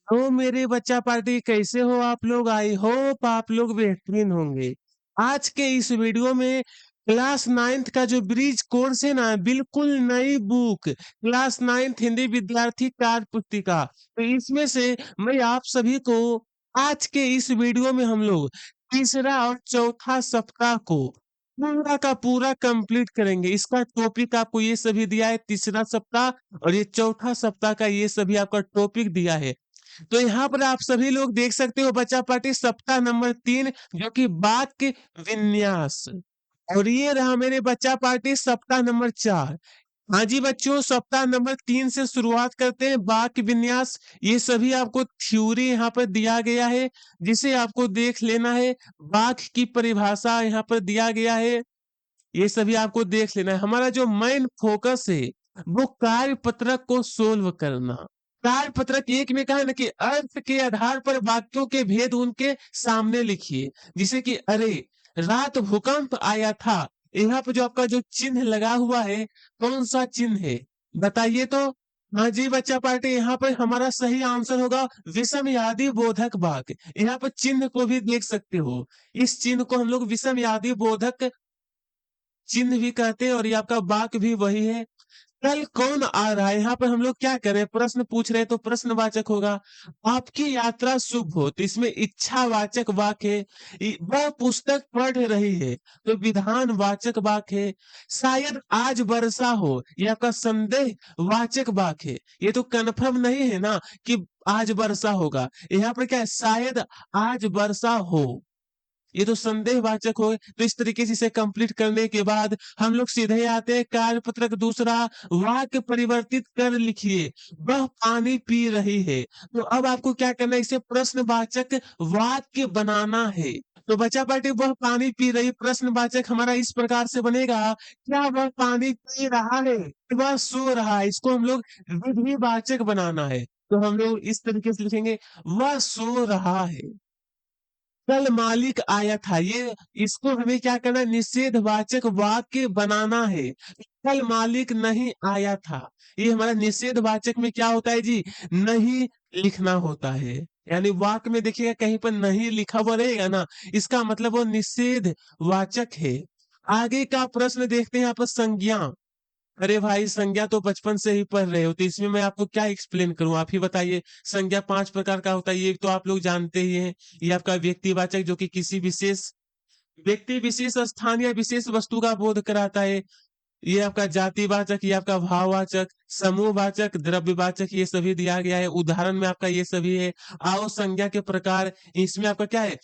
तो मेरे बच्चा पार्टी कैसे हो आप लोग? आई होप आप लोग बेहतरीन होंगे। आज के इस वीडियो में क्लास 9th का जो ब्रिज कोर्स है ना, बिल्कुल नई बुक क्लास 9th हिंदी विद्यार्थी कार्य पुस्तिका। तो इसमें से मैं आप सभी को आज के इस वीडियो में हम लोग तीसरा और चौथा सप्ताह को पूरा का पूरा कंप्लीट करेंगे। इसका टॉपिक आपको ये सभी दिया है, तीसरा सप्ताह और ये चौथा सप्ताह का ये सभी आपका टॉपिक दिया है। तो यहाँ पर आप सभी लोग देख सकते हो बच्चा पार्टी सप्ताह नंबर 3 जो कि वाक्य विन्यास। और ये रहा मेरे बच्चा पार्टी सप्ताह नंबर 4। हाँ जी बच्चों, सप्ताह नंबर 3 से शुरुआत करते हैं। वाक्य विन्यास ये सभी आपको थ्योरी यहाँ पर दिया गया है, जिसे आपको देख लेना है। वाक्य की परिभाषा यहाँ पर दिया गया है, ये सभी आपको देख लेना है। हमारा जो मेन फोकस है वो कार्य पत्रक को सोल्व करना। कार्य पत्रक एक में कहा है ना कि अर्थ के आधार पर वाक्यों के भेद उनके सामने लिखिए। जिसे कि अरे रात भूकंप आया था, यहाँ पे जो आपका जो चिन्ह लगा हुआ है, कौन सा चिन्ह है बताइए तो। हाँ जी बच्चा पार्टी, यहाँ पर हमारा सही आंसर होगा विषमयादि बोधक वाक्य। यहाँ पर चिन्ह को भी देख सकते हो, इस चिन्ह को हम लोग विषमयादि बोधक चिन्ह भी कहते हैं और ये आपका वाक्य भी वही है। कल कौन आ रहा है, यहाँ पर हम लोग क्या करें, प्रश्न पूछ रहे हैं तो प्रश्नवाचक होगा। आपकी यात्रा शुभ हो, तो इसमें इच्छावाचक वाक्य है। वह पुस्तक पढ़ रही है, तो विधान वाचक वाक्य है। शायद आज वर्षा हो, ये आपका संदेह वाचक वाक्य है। ये तो कन्फर्म नहीं है ना कि आज वर्षा होगा, यहाँ पर क्या है, शायद आज वर्षा हो, ये तो संदेहवाचक हो। तो इस तरीके से इसे कंप्लीट करने के बाद हम लोग सीधे आते हैं कार्य पत्रक दूसरा, वाक्य परिवर्तित कर लिखिए। वह पानी पी रही है, तो अब आपको क्या करना है, इसे प्रश्नवाचक वाक्य बनाना है। तो बच्चा पार्टी वह पानी पी रही, प्रश्नवाचक हमारा इस प्रकार से बनेगा, क्या वह पानी पी रहा है, वह सो रहा है, इसको हम लोग विधिवाचक बनाना है। तो हम लोग इस तरीके से लिखेंगे, वह सो रहा है। कल मालिक आया था, ये इसको हमें क्या करना है, निषेधवाचक वाक्य बनाना है। कल मालिक नहीं आया था, ये हमारा निषेधवाचक में क्या होता है जी, नहीं लिखना होता है। यानी वाक्य में देखिएगा कहीं पर नहीं लिखा हुआ रहेगा ना, इसका मतलब वो निषेध वाचक है। आगे का प्रश्न देखते हैं यहाँ पर संज्ञा। अरे भाई, संज्ञा तो बचपन से ही पढ़ रहे हो, तो इसमें मैं आपको क्या एक्सप्लेन करूं, आप ही बताइए। संज्ञा 5 प्रकार का होता है, ये तो आप लोग जानते ही हैं। ये आपका व्यक्तिवाचक जो कि किसी विशेष व्यक्ति, विशेष स्थान या विशेष वस्तु का बोध कराता है। ये आपका जातिवाचक, ये आपका भाववाचक, समूहवाचक, द्रव्यवाचक, ये सभी दिया गया है। उदाहरण में आपका ये सभी है। आओ संज्ञा के प्रकार, इसमें आपका क्या है,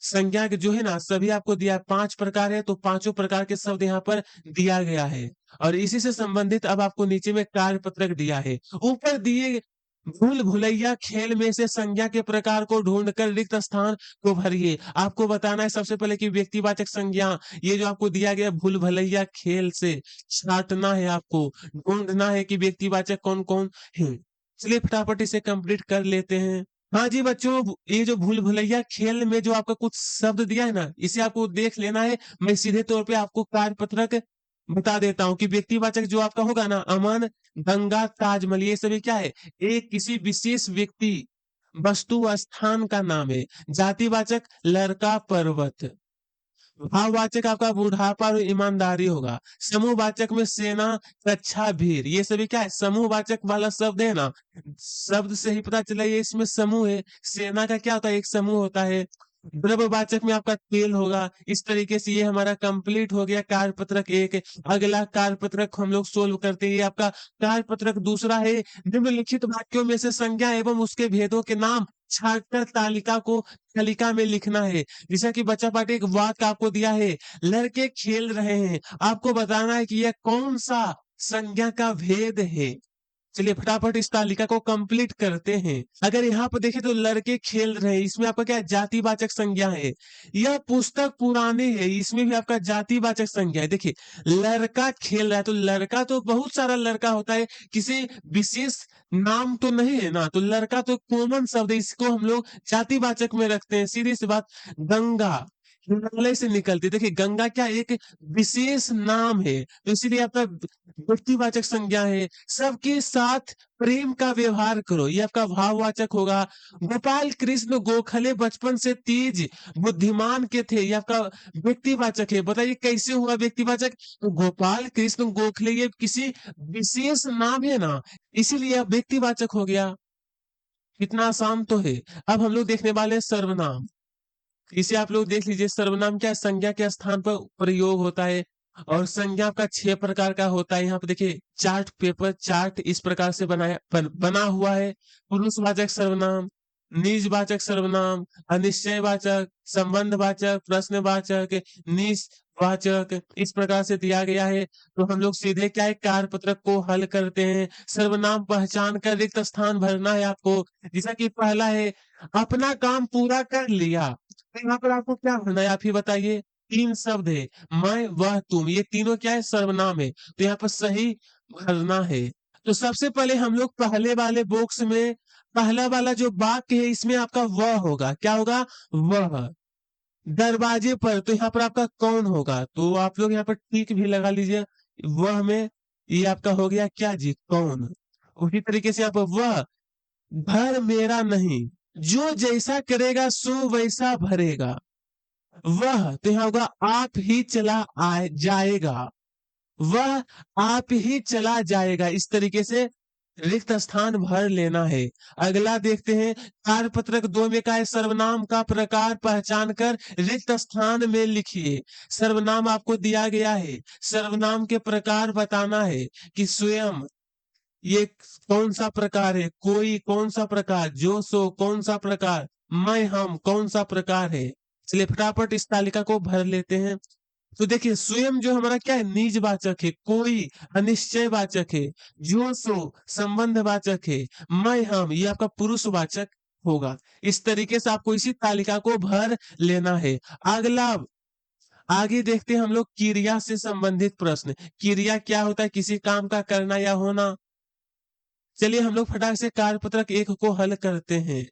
संज्ञा के जो है ना सभी आपको दिया है, 5 प्रकार है, तो पांचों प्रकार के शब्द यहाँ पर दिया गया है। और इसी से संबंधित अब आपको नीचे में कार्य पत्रक दिया है। ऊपर दिए भूल भुलैया खेल में से संज्ञा के प्रकार को ढूंढकर रिक्त स्थान को भरिए। आपको बताना है सबसे पहले कि व्यक्तिवाचक संज्ञा, ये जो आपको दिया गया भूल भुलैया खेल से छांटना है, आपको ढूंढना है कि व्यक्तिवाचक कौन कौन है। चलिए फटाफट इसे कंप्लीट कर लेते हैं। हाँ जी बच्चों, ये जो भूल भुलैया खेल में जो आपका कुछ शब्द दिया है ना, इसे आपको देख लेना है। मैं सीधे तौर पे आपको कार्य पत्रक बता देता हूँ कि व्यक्तिवाचक जो आपका होगा ना, अमन, गंगा, ताजमहल, ये सभी क्या है, एक किसी विशेष व्यक्ति, वस्तु, स्थान का नाम है। जातिवाचक लड़का, पर्वत। भाववाचक आपका बुढ़ापा और ईमानदारी होगा। समूहवाचक में सेना, कच्छा, भीड़, ये सभी क्या है, समूहवाचक वाला शब्द है ना, शब्द से ही पता चला ये इसमें समूह है। सेना का क्या होता है, एक समूह होता है। द्रव्यवाचक में आपका तेल होगा। इस तरीके से ये हमारा कंप्लीट हो गया कार्य पत्रक एक। अगला कार्य पत्रक हम लोग सोल्व करते हैं। ये आपका कार्य पत्रक दूसरा है। निम्नलिखित वाक्यों में से संज्ञा एवं उसके भेदों के नाम छांटकर तालिका में लिखना है। जैसा कि बच्चा पार्टी एक वाक्य आपको दिया है, लड़के खेल रहे हैं, आपको बताना है कि यह कौन सा संज्ञा का भेद है। चलिए फटाफट इस तालिका को कंप्लीट करते हैं। अगर यहाँ पर देखें तो लड़के खेल रहे हैं, इसमें आपका क्या है, जातिवाचक संज्ञा है। यह पुस्तक पुरानी है, इसमें भी आपका जातिवाचक संज्ञा है। देखिए लड़का खेल रहा है, तो लड़का तो बहुत सारा लड़का होता है, किसी विशेष नाम तो नहीं है ना, तो लड़का तो कॉमन शब्द है, इसको हम लोग जातिवाचक में रखते हैं। सीधी सी बात। गंगा, हिमालय से निकलती। देखिए गंगा क्या एक विशेष नाम है, तो इसीलिए आपका व्यक्तिवाचक संज्ञा है। सबके साथ प्रेम का व्यवहार करो, ये आपका भाववाचक होगा। गोपाल कृष्ण गोखले बचपन से तेज बुद्धिमान के थे, ये आपका व्यक्तिवाचक है। बताइए कैसे हुआ व्यक्तिवाचक? तो गोपाल कृष्ण गोखले ये किसी विशेष नाम है ना, इसीलिए अब व्यक्तिवाचक हो गया। कितना आसान तो है। अब हम लोग देखने वाले हैं सर्वनाम। इसे आप लोग देख लीजिए, सर्वनाम क्या है? संज्ञा के स्थान पर प्रयोग होता है। और संज्ञा का 6 प्रकार का होता है। यहाँ पे देखिए चार्ट पेपर चार्ट इस प्रकार से बना हुआ है। पुरुषवाचक सर्वनाम, निजवाचक सर्वनाम, अनिश्चयवाचक, संबंधवाचक, प्रश्नवाचक, निजवाचक, इस प्रकार से दिया गया है। तो हम लोग सीधे क्या है, कार्यपत्रक को हल करते हैं। सर्वनाम पहचान कर रिक्त स्थान भरना है आपको। जैसा कि पहला है, अपना काम पूरा कर लिया। तो यहाँ पर आपको क्या भरना है, आप ही बताइए। 3 शब्द है, मैं, वह, तुम, ये तीनों क्या है, सर्वनाम है। तो यहाँ पर सही भरना है। तो सबसे पहले हम लोग पहले वाले बॉक्स में पहला वाला जो वाक्य है, इसमें आपका वह होगा। क्या होगा? वह। दरवाजे पर, तो यहाँ पर आपका कौन होगा? तो आप लोग यहाँ पर टिक भी लगा लीजिए। वह में ये आपका हो गया क्या जी, कौन। उसी तरीके से यहाँ पर वह भर मेरा नहीं, जो जैसा करेगा सो वैसा भरेगा। वह, तो यहाँ होगा आप ही चला आए जाएगा। वह आप ही चला जाएगा। इस तरीके से रिक्त स्थान भर लेना है। अगला देखते हैं, कार्यपत्रक 2 में का है, सर्वनाम का प्रकार पहचान कर रिक्त स्थान में लिखिए। सर्वनाम आपको दिया गया है, सर्वनाम के प्रकार बताना है कि स्वयं ये कौन सा प्रकार है, कोई कौन सा प्रकार, जो सो कौन सा प्रकार, मैं हम कौन सा प्रकार है। चलिए फटाफट इस तालिका को भर लेते हैं। तो देखिए स्वयं जो हमारा क्या है, निजवाचक है। कोई अनिश्चयवाचक है। जो सो संबंधवाचक है। मैं हम ये आपका पुरुषवाचक होगा। इस तरीके से आपको इसी तालिका को भर लेना है। अगला आगे देखते हैं हम लोग क्रिया से संबंधित प्रश्न। क्रिया क्या होता है? किसी काम का करना या होना। चलिए हम लोग फटाक से कार्यपत्रक 1 को हल करते हैं।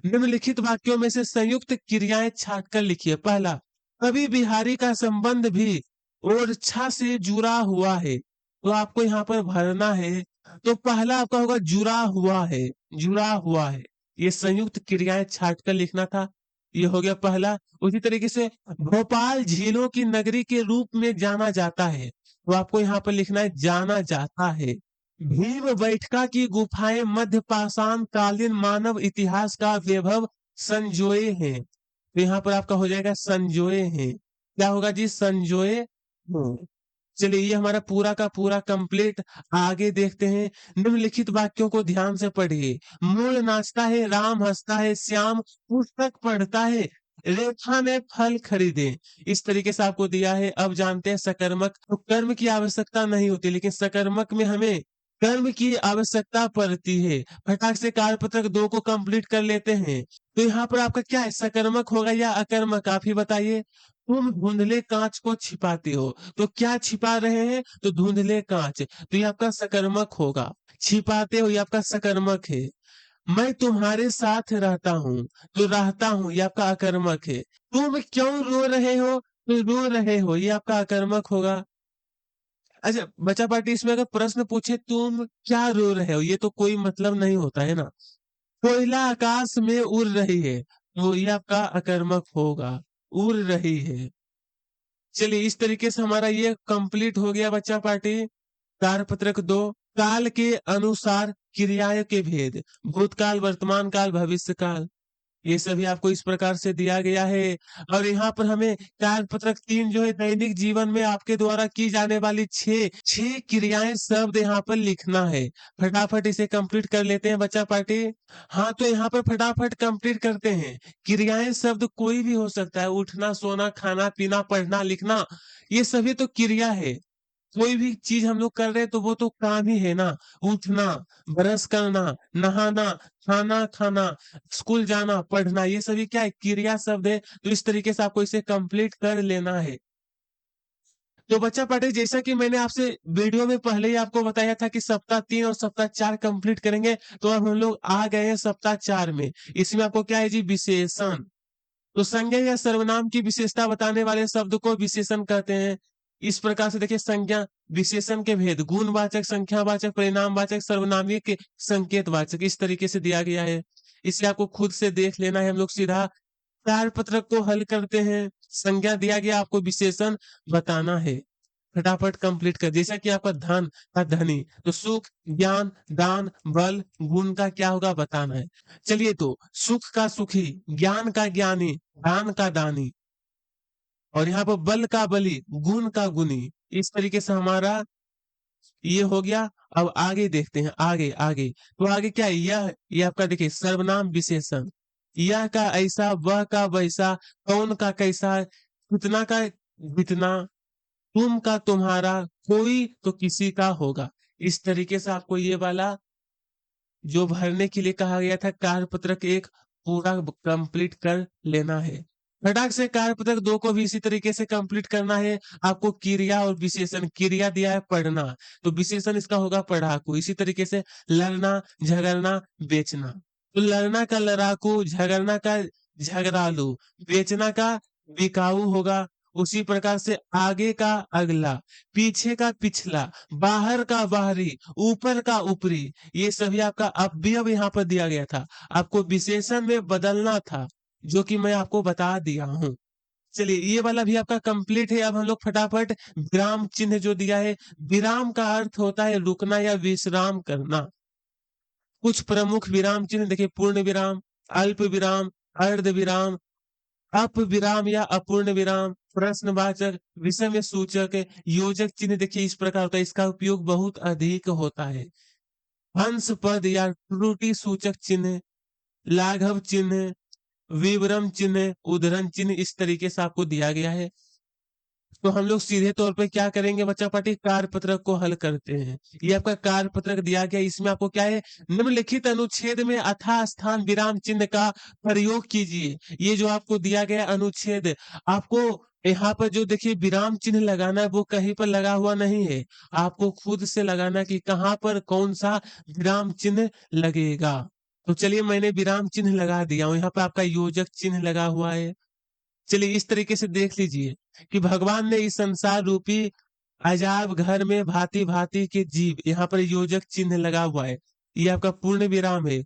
निम्नलिखित वाक्यों में से संयुक्त क्रियाएं छाट कर लिखिए। पहला, कवि बिहारी का संबंध भी ओरछा से जुड़ा हुआ है। तो आपको यहाँ पर भरना है। तो पहला आपका होगा जुड़ा हुआ है, जुड़ा हुआ है। ये संयुक्त क्रियाएं छाट कर लिखना था। ये हो गया पहला। उसी तरीके से भोपाल झीलों की नगरी के रूप में जाना जाता है। तो आपको यहाँ पर लिखना है जाना जाता है। भीम बैठका की गुफाएं मध्य पाषाण कालीन मानव इतिहास का वैभव संजोए हैं। तो यहाँ पर आपका हो जाएगा संजोए हैं। क्या होगा जी? संजोए हो। चलिए ये हमारा पूरा का पूरा कंप्लीट। आगे देखते हैं, निम्नलिखित वाक्यों को ध्यान से पढ़िए। मोर नाचता है, राम हंसता है, श्याम पुस्तक पढ़ता है, रेखा ने फल खरीदे। इस तरीके से आपको दिया है। अब जानते हैं सकर्मक। तो कर्म की आवश्यकता नहीं होती, लेकिन सकर्मक में हमें कर्म की आवश्यकता पड़ती है। फटाक से कार्यपत्रक 2 को कंप्लीट कर लेते हैं। तो यहाँ पर आपका क्या है, सकर्मक होगा या अकर्मक, आप ही बताइए। तुम धुंधले कांच को छिपाते हो। तो क्या छिपा रहे हैं? तो धुंधले कांच। तो ये आपका सकर्मक होगा। छिपाते हो ये आपका सकर्मक है। मैं तुम्हारे साथ रहता हूँ, तो रहता हूँ ये आपका अकर्मक है। तुम क्यों रो रहे हो? तो रो रहे हो ये आपका अकर्मक होगा। अच्छा बचा पार्टी, इसमें अगर प्रश्न पूछे तुम क्या रो रहे हो, ये तो कोई मतलब नहीं होता है ना। कोयला आकाश में उड़ रही है, तो ये आपका अकर्मक होगा, उड़ रही है। चलिए इस तरीके से हमारा ये कंप्लीट हो गया बच्चा पार्टी। कार्यपत्रक 2, काल के अनुसार क्रियाएं के भेद, भूतकाल, वर्तमान काल, भविष्य काल, ये सभी आपको इस प्रकार से दिया गया है। और यहाँ पर हमें कार्यपत्रक 3 जो है, दैनिक जीवन में आपके द्वारा की जाने वाली छह छह क्रियाएं शब्द यहाँ पर लिखना है। फटाफट इसे कंप्लीट कर लेते हैं बच्चा पार्टी। हाँ तो यहाँ पर फटाफट कंप्लीट करते हैं। क्रियाएं शब्द कोई भी हो सकता है, उठना, सोना, खाना, पीना, पढ़ना, लिखना, ये सभी तो क्रिया है। कोई भी चीज हम लोग कर रहे हैं तो वो तो काम ही है ना। उठना, ब्रश करना, नहाना, खाना खाना, स्कूल जाना, पढ़ना, ये सभी क्या है, क्रिया शब्द है। तो इस तरीके से आपको इसे कंप्लीट कर लेना है। तो बच्चा पाठक, जैसा कि मैंने आपसे वीडियो में पहले ही आपको बताया था कि सप्ताह 3 और सप्ताह 4 कंप्लीट करेंगे। तो अब हम लोग आ गए हैं सप्ताह 4 में। इसमें आपको क्या है जी, विशेषण। तो संज्ञा या सर्वनाम की विशेषता बताने वाले शब्द को विशेषण कहते हैं। इस प्रकार से देखिए संज्ञा विशेषण के भेद गुणवाचक, संख्यावाचक, परिणामवाचक, सर्वनामिक, संकेतवाचक इस तरीके से दिया गया है। इसे आपको खुद से देख लेना है। हम लोग सीधा कार्यपत्रक को हल करते हैं। संज्ञा दिया गया, आपको विशेषण बताना है। फटाफट कंप्लीट कर। जैसा कि आपका धन का धनी, तो सुख, ज्ञान, दान, बल, गुण का क्या होगा बताना है। चलिए तो सुख का सुखी, ज्ञान का ज्ञानी, दान का दानी और यहाँ पर बल का बली, गुण का गुणी। इस तरीके से हमारा ये हो गया। अब आगे देखते हैं, आगे आगे तो आगे क्या है, यह ये आपका देखिए सर्वनाम विशेषण। यह का ऐसा, वह का वैसा, कौन का कैसा, कितना का जितना, तुम का तुम्हारा, कोई तो किसी का होगा। इस तरीके से आपको ये वाला जो भरने के लिए कहा गया था कार्यपत्रक एक पूरा कंप्लीट कर लेना है। फटाक से कार्यपत्रक 2 को भी इसी तरीके से कंप्लीट करना है। आपको क्रिया और विशेषण, क्रिया दिया है पढ़ना, तो विशेषण इसका होगा पढ़ाकू। इसी तरीके से लड़ना, झगड़ना, बेचना, तो लड़ना का लड़ाकू, झगड़ना का झगड़ालू, बेचना का बिकाऊ होगा। उसी प्रकार से आगे का अगला, पीछे का पिछला, बाहर का बाहरी, ऊपर का ऊपरी, ये सभी आपका अवयव यहाँ पर दिया गया था। आपको विशेषण में बदलना था, जो कि मैं आपको बता दिया हूँ। चलिए ये वाला भी आपका कंप्लीट है। अब हम लोग फटाफट विराम चिन्ह जो दिया है, विराम का अर्थ होता है रुकना या विश्राम करना। कुछ प्रमुख विराम चिन्ह देखिए, पूर्ण विराम, अल्प विराम, अर्ध विराम, अप विराम या अपूर्ण विराम, प्रश्नवाचक, विषम सूचक, योजक चिन्ह देखिए इस प्रकार होता है। इसका उपयोग बहुत अधिक होता है। हंस पद या त्रुटि सूचक चिन्ह, लाघव चिन्ह, विवरम चिन्ह, उद्धरण चिन्ह इस तरीके से आपको दिया गया है। तो हम लोग सीधे तौर पे क्या करेंगे बच्चा पार्टी, कार्यपत्रक को हल करते हैं। ये आपका कार्यपत्रक दिया गया, इसमें आपको क्या है, निम्नलिखित अनुच्छेद में अथा स्थान विराम चिन्ह का प्रयोग कीजिए। ये जो आपको दिया गया अनुच्छेद, आपको यहाँ पर जो देखिए विराम चिन्ह लगाना है वो कहीं पर लगा हुआ नहीं है। आपको खुद से लगाना कि कहाँ पर कौन सा विराम चिन्ह लगेगा। तो चलिए मैंने विराम चिन्ह लगा दिया हूँ। यहाँ पे आपका योजक चिन्ह लगा हुआ है। चलिए इस तरीके से देख लीजिए कि भगवान ने इस संसार रूपी अजाब घर में भांति भांति के जीव, यहाँ पर योजक चिन्ह लगा हुआ है। ये आपका पूर्ण विराम है।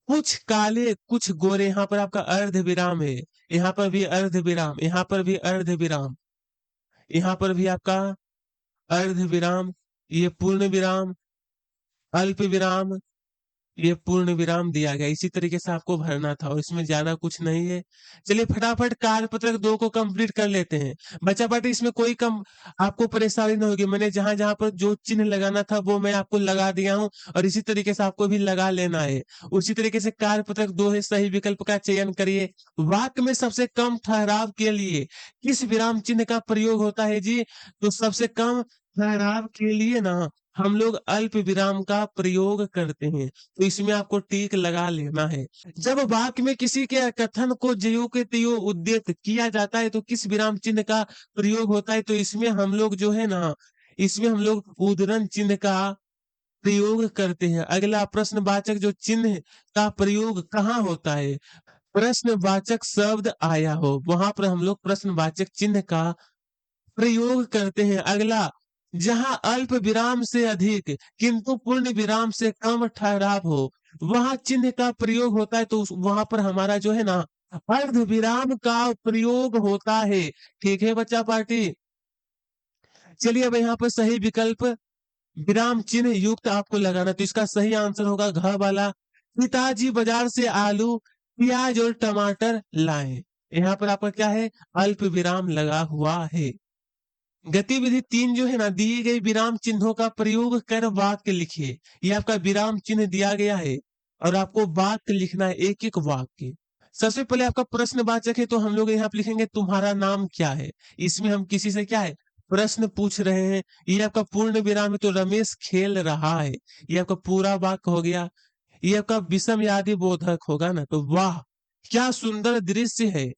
कुछ काले कुछ गोरे, यहाँ पर आपका अर्ध विराम है। यहाँ पर भी अर्ध विराम, यहाँ पर भी अर्ध विराम, यहाँ पर भी आपका अर्ध विराम, ये पूर्ण विराम, अल्प विराम, ये पूर्ण विराम दिया गया। इसी तरीके से आपको भरना था और इसमें ज्यादा कुछ नहीं है। चलिए फटाफट कार्यपत्रक 2 को कंप्लीट कर लेते हैं। बच्चा पार्टी इसमें कोई कम आपको परेशानी नहीं होगी। मैंने जहां जहां पर जो चिन्ह लगाना था वो मैं आपको लगा दिया हूं और इसी तरीके से आपको भी लगा लेना है। उसी तरीके से कार्यपत्रक 2 है, सही विकल्प का चयन करिए। वाक्य में सबसे कम ठहराव के लिए किस विराम चिन्ह का प्रयोग होता है जी, तो सबसे कम ठहराव के लिए ना हम लोग अल्प विराम का प्रयोग करते हैं। तो इसमें आपको टिक लगा लेना है। जब वाक्य में किसी के कथन को ज्यों के त्यों उद्धृत किया जाता है तो किस विराम चिन्ह का प्रयोग होता है, तो इसमें हम लोग जो है ना, इसमें हम लोग उद्धरण चिन्ह का प्रयोग करते हैं। अगला प्रश्नवाचक जो चिन्ह का प्रयोग कहाँ होता है, प्रश्नवाचक शब्द आया हो वहां पर हम लोग प्रश्नवाचक चिन्ह का प्रयोग करते हैं। अगला, जहां अल्प विराम से अधिक किंतु पूर्ण विराम से कम ठहराव हो वहां चिन्ह का प्रयोग होता है, तो वहां पर हमारा जो है ना अर्ध विराम का प्रयोग होता है। ठीक है बच्चा पार्टी। चलिए अब यहाँ पर सही विकल्प विराम चिन्ह युक्त आपको लगाना, तो इसका सही आंसर होगा घ वाला। पिताजी बाजार से आलू, प्याज और टमाटर लाए। यहाँ पर आपका क्या है, अल्प विराम लगा हुआ है। गतिविधि 3 जो है ना, दिए गए विराम चिन्हों का प्रयोग कर वाक्य लिखिए। ये आपका विराम चिन्ह दिया गया है और आपको वाक्य लिखना है, एक एक वाक्य। सबसे पहले आपका प्रश्नवाचक है, तो हम लोग यहाँ पे लिखेंगे तुम्हारा नाम क्या है। इसमें हम किसी से क्या है, प्रश्न पूछ रहे हैं। ये आपका पूर्ण विराम है, तो रमेश खेल रहा है। ये आपका पूरा वाक्य हो गया। ये आपका विषम यादि बोधक होगा ना, तो वाह क्या सुंदर दृश्य है।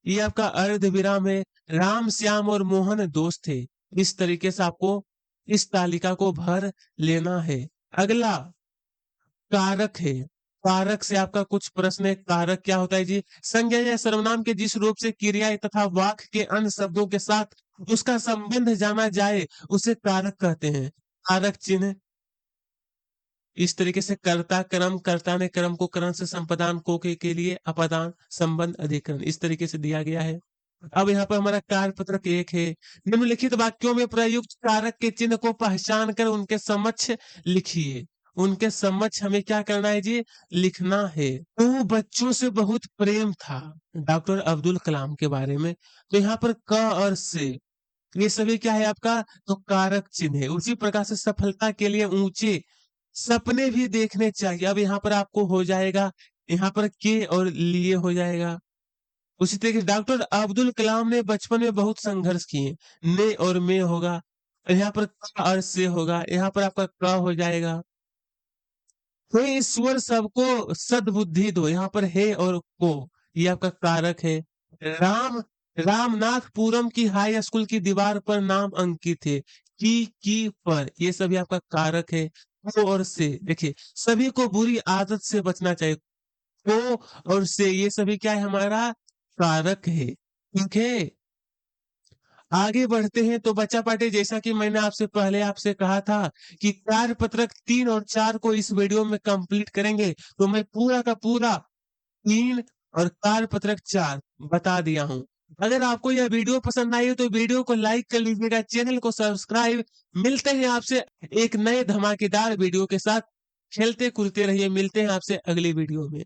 ये आपका अर्ध विराम है। राम, श्याम और मोहन दोस्त थे। इस तरीके से आपको इस तालिका को भर लेना है। अगला कारक है। कारक से आपका कुछ प्रश्न है। कारक क्या होता है जी? संज्ञा या सर्वनाम के जिस रूप से क्रिया तथा वाक्य के अन्य शब्दों के साथ उसका संबंध जाना जाए उसे कारक कहते हैं। कारक चिन्ह इस तरीके से कर्ता क्रम, कर्ता ने क्रम को करण से संपादन को के लिए अपादान संबंध अधिकरण इस तरीके से दिया गया है। अब यहाँ पर हमारा कार्यपत्रक 1 है। निम्नलिखित वाक्यों में प्रयुक्त कारक के चिन्ह को पहचान कर उनके समक्ष लिखिए। उनके समक्ष हमें क्या करना है जी? लिखना है। तो बच्चों से बहुत प्रेम था डॉक्टर अब्दुल कलाम के बारे में। तो यहाँ पर क और से ये सभी क्या है आपका? तो कारक चिन्ह है। उसी प्रकार से सफलता के लिए ऊंचे सपने भी देखने चाहिए। अब यहाँ पर आपको हो जाएगा, यहाँ पर के और लिए हो जाएगा। उसी तरीके से डॉक्टर अब्दुल कलाम ने बचपन में बहुत संघर्ष किए। ने और में होगा। यहाँ पर क और से होगा। यहाँ पर आपका क हो जाएगा। हे ईश्वर सबको सद्बुद्धि दो। यहाँ पर है और को ये आपका कारक है। राम रामनाथपुरम की हाई स्कूल की दीवार पर नाम अंकित है। की पर ये सभी आपका कारक है। को और से देखिए सभी को बुरी आदत से बचना चाहिए। को और से ये सभी क्या है? हमारा कारक है। ठीक है। आगे बढ़ते हैं तो बच्चा पार्टी जैसा कि मैंने आपसे पहले आपसे कहा था कि कार्य पत्रक 3 और 4 को इस वीडियो में कंप्लीट करेंगे। तो मैं पूरा का पूरा 3 और कार्य पत्रक 4 बता दिया हूँ। अगर आपको यह वीडियो पसंद आई हो तो वीडियो को लाइक कर लीजिएगा, चैनल को सब्सक्राइब। मिलते हैं आपसे एक नए धमाकेदार वीडियो के साथ। खेलते कूदते रहिए। मिलते हैं आपसे अगली वीडियो में।